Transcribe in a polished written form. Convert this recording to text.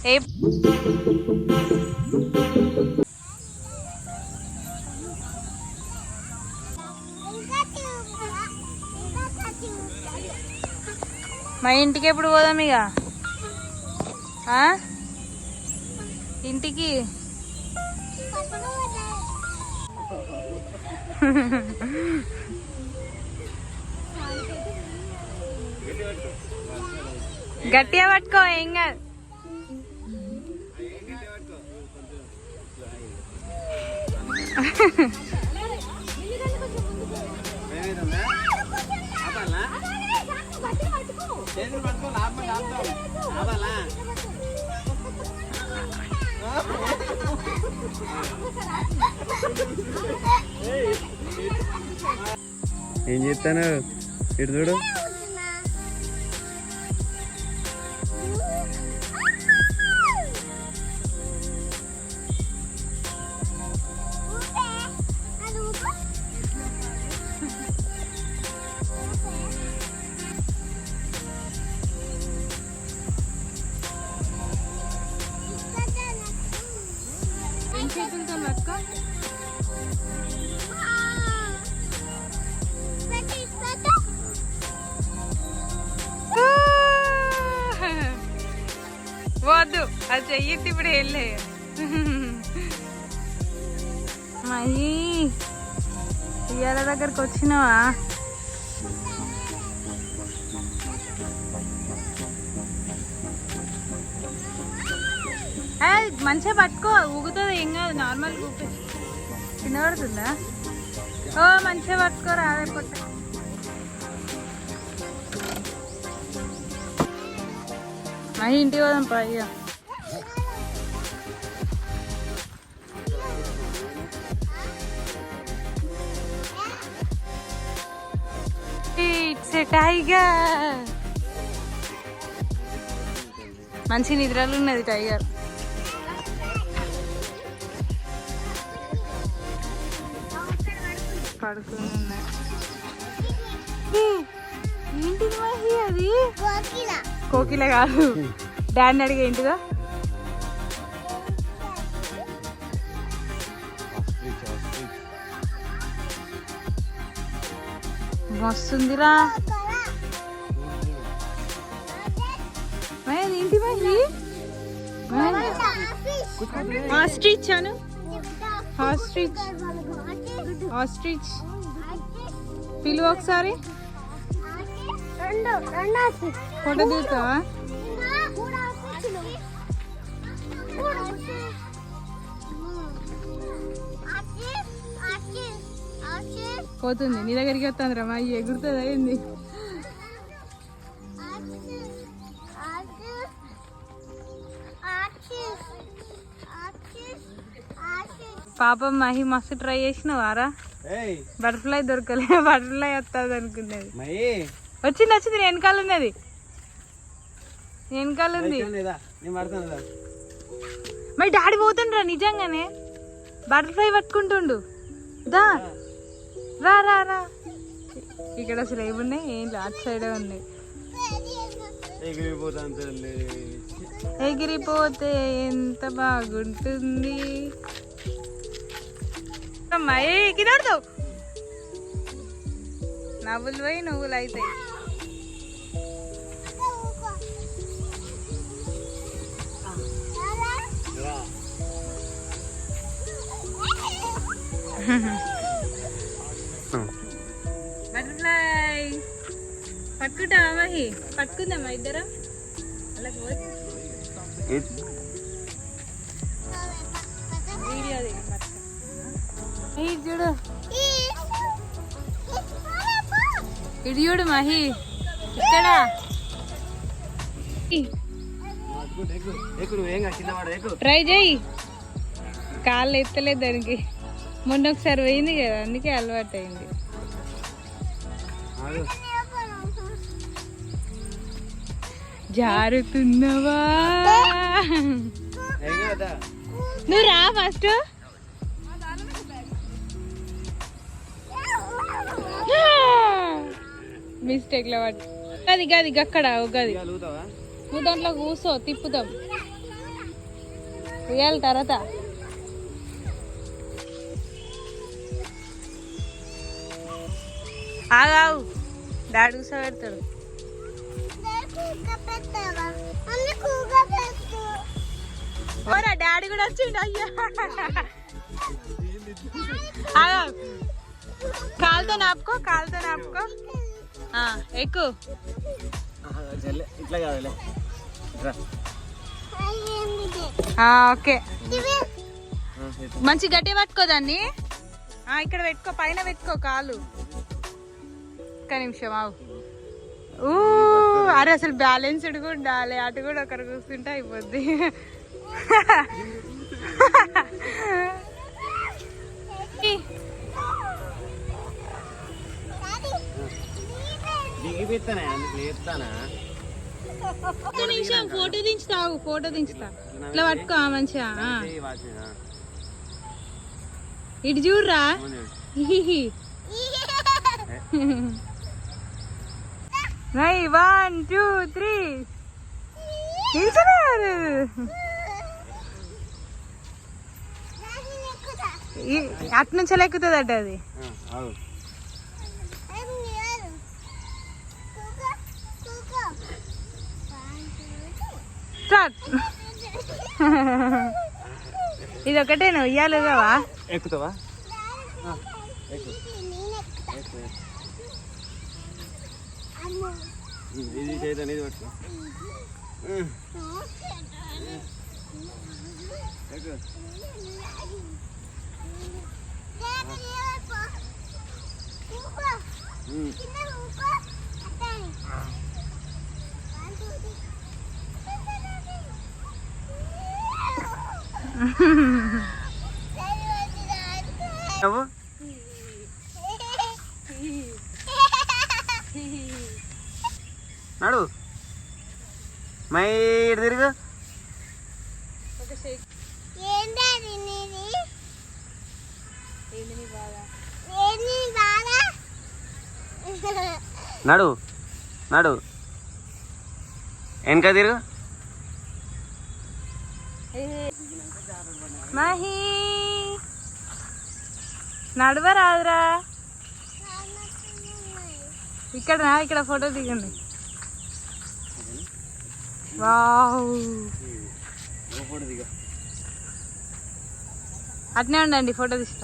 ఏ మా ఇంటికి ఎప్పుడు పోదాం ఇక ఇంటికి గట్టిగా పట్టుకో ఏం కాదు. ఏం చెప్తాను ఇటు చూడు. వద్దు అది చెయ్యి ఇప్పుడు వెళ్ళే మహి ఇయ్యాల దగ్గరకు వచ్చినావా? మంచిగా పట్టుకో ఊగుతుంది ఏం కాదు నార్మల్ ఊపి తినబడుతుందా? ఓ మంచిగా పట్టుకో రాదే పొట్ట. మహి ఇంటికి పోదాం పా ఇక. It's a tiger. మంచి నిద్రలు ఉన్నది టైగర్. పడుకుని ఉన్నాయి. ఏంటిది మహి అది? కోకిల కాదు, డాడీని అడిగే ఏంటిదో. మస్తుందిరా. ఏంటి మహి? ఆస్ట్రిచ్ అను. ఆస్ట్రిచ్ ఆస్ట్రిచ్ పిలువ ఒకసారి. ఫోటో తీస్తావా? పోతుంది నీ దగ్గరికి వస్తుంది రా. మా ఎగురుతుంది అయింది. పాపం మహి మస్తు ట్రై చేసినవారా? బటర్ఫ్లై దొరకలే. బటర్ఫ్లై వస్తుంది అనుకున్నది. వచ్చింది వచ్చింది. వెనకాల ఉన్నది, వెనకాల ఉంది. మరి డాడీ పోతుండ్రా నిజంగానే. బటర్ఫ్లై పట్టుకుంటుండు. దా రా రా రా. ఇక్కడ అసలు ఏమున్నాయి ఏం అటు సైడే ఉన్నాయి. ఎగిరిపోతే ఎంత బాగుంటుంది. అమ్మాయి ఎగిరాడుతావు. నవ్వులు పోయి నువ్వులు అవుతాయి. బటర్ఫ్లై పట్టుకుంటావా మహి? పట్టుకుందామా ఇద్దరం? అలా వీడియో చూడు. ఇటు చూడు మహి. ఇక్కడ ట్రై చేయి. కాళ్ళు ఎత్తలేదు దానికి. మొన్న ఒకసారి పోయింది కదా, అందుకే అలవాటు అయింది. జారుతున్నవా? నువ్వు రా ఫస్ట్. మిస్టేక్ లో పట్టు. గది గది అక్కడ గది. నువ్వు దాంట్లో కూర్చో, తిప్పుతాం. ఉయ్యాలి తర్వాత ఆగావు డాడీ కూర్చోబెడతాడు. ఓరా డాడీ కూడా వచ్చిండు. అయ్యా ఆగావు కాలుతో నాపుకో ఎక్కు. ఇట్లా కాదులే. ఓకే మంచి గట్టి పట్టుకో దాన్ని. ఇక్కడ పెట్టుకో, పైన పెట్టుకో కాలు. ఒక్క నిమిషం ఆవు. అరే అసలు బ్యాలెన్స్డ్ కూడా ఉండాలి. అటు కూడా ఒకరు కూర్చుంటే అయిపోద్ది. ఒక్క నిమిషం ఫోటో దించుతా. ఇట్లా పట్టుకో మంచిగా. ఇటు చూడరా. 1 2 3 అటు నుంచి ఎక్కుతుంది అట అది. స్టార్ట్. ఇది ఒకటే నువ్వు ఇయ్యాలి కావా? ఎక్కుతావా? ఇది చేయదని ఇది పట్టుకో. నడు మై ఇటు తిరుగు. నడు వెనక తిరుగు. మహి నడవరాదురా. ఇక్కడ ఫోటో దిగండి. వావ్ అట్నే ఉండండి, ఫోటో తీస్తా.